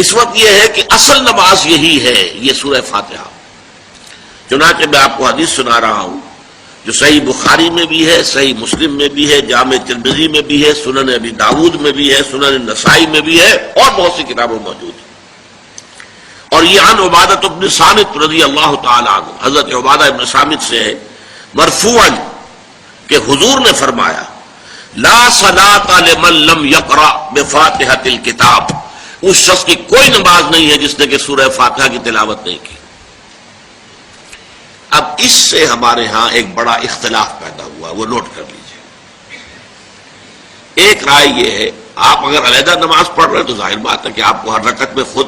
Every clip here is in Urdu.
اس وقت یہ ہے کہ اصل نماز یہی ہے، یہ سورہ فاتحہ۔ چنانچہ میں آپ کو حدیث سنا رہا ہوں جو صحیح بخاری میں بھی ہے، صحیح مسلم میں بھی ہے، جامع ترمذی میں بھی ہے، سنن ابی داود میں بھی ہے، سنن نسائی میں بھی ہے، اور بہت سی کتابوں میں موجود ہے۔ اور یہ عن عبادہ بن صامت رضی اللہ تعالی عنہ، حضرت عبادہ بن صامت سے ہے مرفوعا کہ حضور نے فرمایا لا صلاۃ لمن لم یقرأ بفاتحۃ الکتاب، اس شخص کی کوئی نماز نہیں ہے جس نے کہ سورہ فاتحہ کی تلاوت نہیں کی۔ اب اس سے ہمارے ہاں ایک بڑا اختلاف پیدا ہوا، وہ نوٹ کر لیجئے۔ ایک رائے یہ ہے آپ اگر علیحدہ نماز پڑھ رہے ہیں تو ظاہر بات ہے کہ آپ کو ہر رکعت میں خود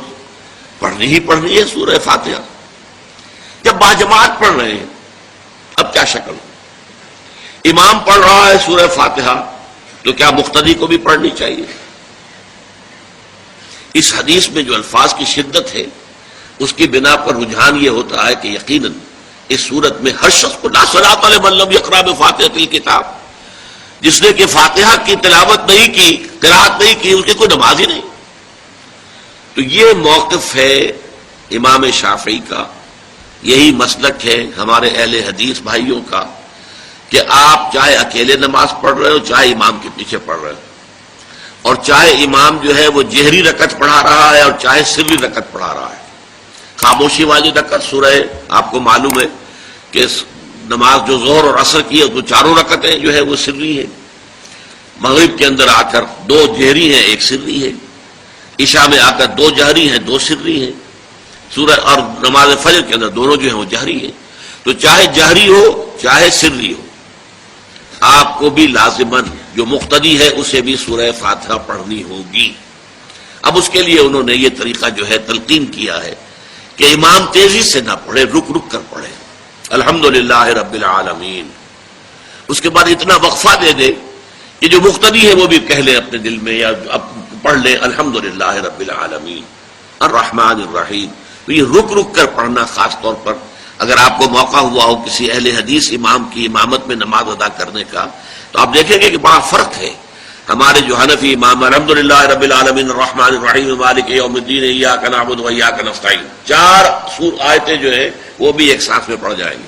پڑھنی ہی پڑھنی ہے سورہ فاتحہ۔ جب باجماعت پڑھ رہے ہیں اب کیا شکل ہو، امام پڑھ رہا ہے سورہ فاتحہ تو کیا مقتدی کو بھی پڑھنی چاہیے؟ اس حدیث میں جو الفاظ کی شدت ہے اس کی بنا پر رجحان یہ ہوتا ہے کہ یقیناً اس صورت میں ہر شخص کو لا صلاۃ لمن لم یقرأ بفاتحۃ الکتاب، جس نے کہ فاتحہ کی تلاوت نہیں کی، قرأت نہیں کی، اس کی کوئی نماز ہی نہیں۔ تو یہ موقف ہے امام شافعی کا، یہی مسلک ہے ہمارے اہل حدیث بھائیوں کا کہ آپ چاہے اکیلے نماز پڑھ رہے ہو، چاہے امام کے پیچھے پڑھ رہے ہو، اور چاہے امام جو ہے وہ جہری رکعت پڑھا رہا ہے اور چاہے سری رکعت پڑھا رہا ہے۔ خاموشی والی رکعت سورہ آپ کو معلوم ہے کہ نماز جو ظہر اور عصر کی ہے تو چاروں رکعتیں جو ہے وہ سری ہے، مغرب کے اندر آ کر دو جہری ہیں ایک سری ہے، عشاء میں آ کر دو جہری ہیں دو سری ہیں، سورہ اور نماز فجر کے اندر دونوں جو ہیں وہ جہری ہیں۔ تو چاہے جہری ہو چاہے سری ہو آپ کو بھی لازماً جو مقتدی ہے اسے بھی سورہ فاتحہ پڑھنی ہوگی۔ اب اس کے لیے انہوں نے یہ طریقہ جو ہے تلقین کیا ہے کہ امام تیزی سے نہ پڑھے، رک رک کر پڑھے الحمدللہ رب العالمین، اس کے بعد اتنا وقفہ دے دے کہ جو مقتدی ہے وہ بھی کہہ لے اپنے دل میں یا پڑھ لے الحمدللہ رب العالمین الرحمن الرحیم۔ تو یہ رک رک کر پڑھنا، خاص طور پر اگر آپ کو موقع ہوا ہو کسی اہل حدیث امام کی امامت میں نماز ادا کرنے کا، تو آپ دیکھیں گے کہ بڑا فرق ہے۔ ہمارے جو حنفی امام الحمدللہ رب العالمین الرحمن الرحیم مالک یوم الدین ایاک نعبد و ایاک نستعین، چار آیتیں جو ہیں وہ بھی ایک ساتھ میں پڑھ جائیں گے،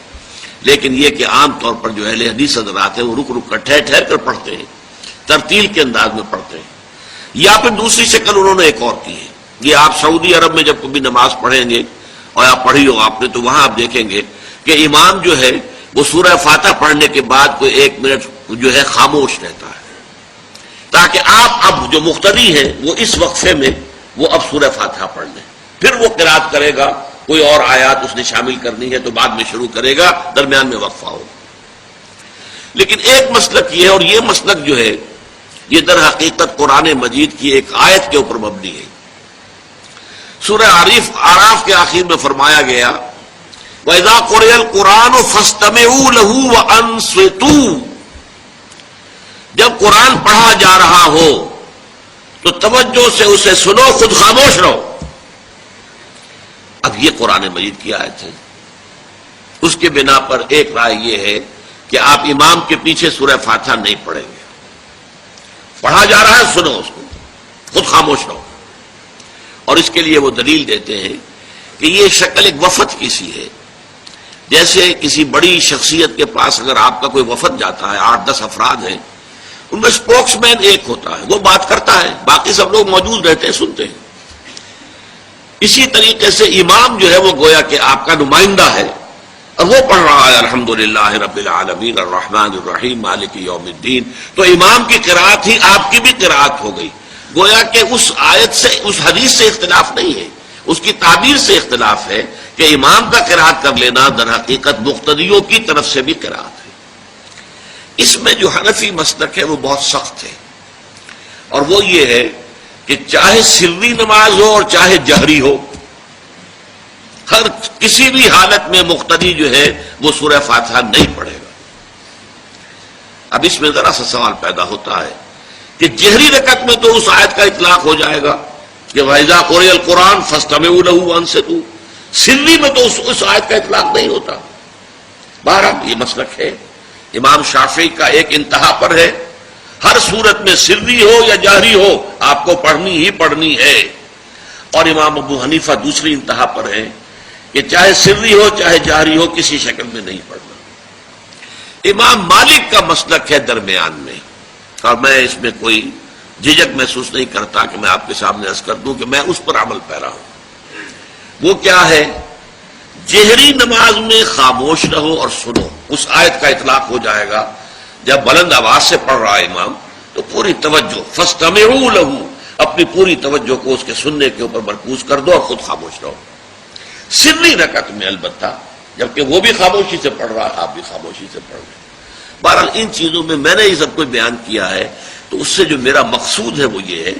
لیکن یہ کہ عام طور پر جو اہل حدیث حضرات ہیں وہ رک رک کر ٹھہر ٹھہر کر پڑھتے ہیں، ترتیل کے انداز میں پڑھتے ہیں۔ یا پھر دوسری شکل انہوں نے ایک اور کی ہے، یہ آپ سعودی عرب میں جب کبھی نماز پڑھیں گے اور آپ پڑھی ہو آپ نے تو وہاں آپ دیکھیں گے کہ امام جو ہے وہ سورہ فاتحہ پڑھنے کے بعد کوئی ایک منٹ جو ہے خاموش رہتا ہے، تاکہ آپ اب جو مقتدی ہیں وہ اس وقفے میں وہ اب سورہ فاتحہ پڑھ لیں، پھر وہ قرات کرے گا، کوئی اور آیات اس نے شامل کرنی ہے تو بعد میں شروع کرے گا، درمیان میں وقفہ ہوگا۔ لیکن ایک مسلک یہ ہے، اور یہ مسلک جو ہے یہ در حقیقت قرآن مجید کی ایک آیت کے اوپر مبنی ہے۔ سورہ اعراف کے آخر میں فرمایا گیا وَإِذَا قُرِئَ الْقُرْآنُ فَاسْتَمِعُوا لَهُ وَأَنصِتُوا، جب قرآن پڑھا جا رہا ہو تو توجہ سے اسے سنو، خود خاموش رہو۔ اب یہ قرآن مجید کی آیت ہے، اس کے بنا پر ایک رائے یہ ہے کہ آپ امام کے پیچھے سورہ فاتحہ نہیں پڑھیں گے، پڑھا جا رہا ہے سنو اس کو، خود خاموش رہو۔ اور اس کے لیے وہ دلیل دیتے ہیں کہ یہ شکل ایک وفد کی سی ہے، جیسے کسی بڑی شخصیت کے پاس اگر آپ کا کوئی وفد جاتا ہے، 8-10 افراد ہیں، ان میں اسپوکس مین ایک ہوتا ہے، وہ بات کرتا ہے، باقی سب لوگ موجود رہتے ہیں، سنتے ہیں۔ اسی طریقے سے امام جو ہے وہ گویا کہ آپ کا نمائندہ ہے، اور وہ پڑھ رہا ہے الحمدللہ رب العالمین الرحمن الرحیم مالک یوم الدین، تو امام کی قرات ہی آپ کی بھی قرات ہو گئی۔ گویا کہ اس آیت سے، اس حدیث سے اختلاف نہیں ہے، اس کی تعبیر سے اختلاف ہے کہ امام کا قرات کر لینا در حقیقت مقتدیوں کی طرف سے بھی قرات ہے۔ اس میں جو حنفی مسلک ہے وہ بہت سخت ہے، اور وہ یہ ہے کہ چاہے سری نماز ہو اور چاہے جہری ہو، ہر کسی بھی حالت میں مقتدی جو ہے وہ سورہ فاتحہ نہیں پڑھے گا۔ اب اس میں ذرا سا سوال پیدا ہوتا ہے کہ جہری رکعت میں تو اس آیت کا اطلاق ہو جائے گا کہ وَإِذَا قُرِئَ الْقُرْآنُ فَاسْتَمِعُوا لَهُ وَأَنصِتُوا، سری میں تو اس آیت کا اطلاق نہیں ہوتا۔ بہرحال یہ مسلک ہے امام شافعی کا، ایک انتہا پر ہے، ہر صورت میں سری ہو یا جہری ہو آپ کو پڑھنی ہی پڑھنی ہے۔ اور امام ابو حنیفہ دوسری انتہا پر ہیں کہ چاہے سری ہو چاہے جہری ہو کسی شکل میں نہیں پڑھنا۔ امام مالک کا مسلک ہے درمیان میں، اور میں اس میں کوئی جھجک محسوس نہیں کرتا کہ میں آپ کے سامنے عرض کر دوں کہ میں اس پر عمل پیرا ہوں۔ وہ کیا ہے؟ جہری نماز میں خاموش رہو اور سنو، اس آیت کا اطلاق ہو جائے گا جب بلند آواز سے پڑھ رہا ہے امام تو پوری توجہ فاستمعوا لہ، اپنی پوری توجہ کو اس کے سننے کے اوپر مرکوز کر دو اور خود خاموش رہو۔ سری رکعت میں البتہ جبکہ وہ بھی خاموشی سے پڑھ رہا ہے، آپ بھی خاموشی سے پڑھ رہے ہیں۔ بہرحال ان چیزوں میں میں نے یہ سب کچھ بیان کیا ہے تو اس سے جو میرا مقصود ہے وہ یہ ہے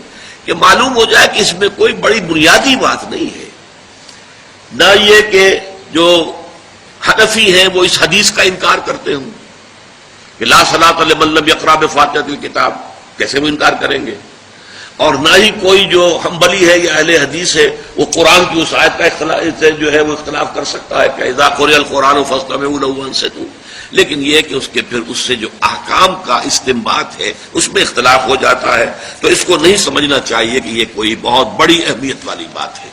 کہ معلوم ہو جائے کہ اس میں کوئی بڑی بنیادی بات نہیں ہے، نہ یہ کہ جو حنفی ہیں وہ اس حدیث کا انکار کرتے ہوں کہ لا صلاۃ لمن لم یقرأ بفاتحۃ الکتاب، کیسے وہ انکار کریں گے؟ اور نہ ہی کوئی جو حنبلی ہے یا اہل حدیث ہے وہ قرآن کی اس آیت کا اختلاف جو ہے وہ اختلاف کر سکتا ہے کہ اذا قرئ القرآن فاستمعوا له وانصتوا، لیکن یہ کہ اس کے پھر اس سے جو احکام کا استنباط ہے اس میں اختلاف ہو جاتا ہے، تو اس کو نہیں سمجھنا چاہیے کہ یہ کوئی بہت بڑی اہمیت والی بات ہے۔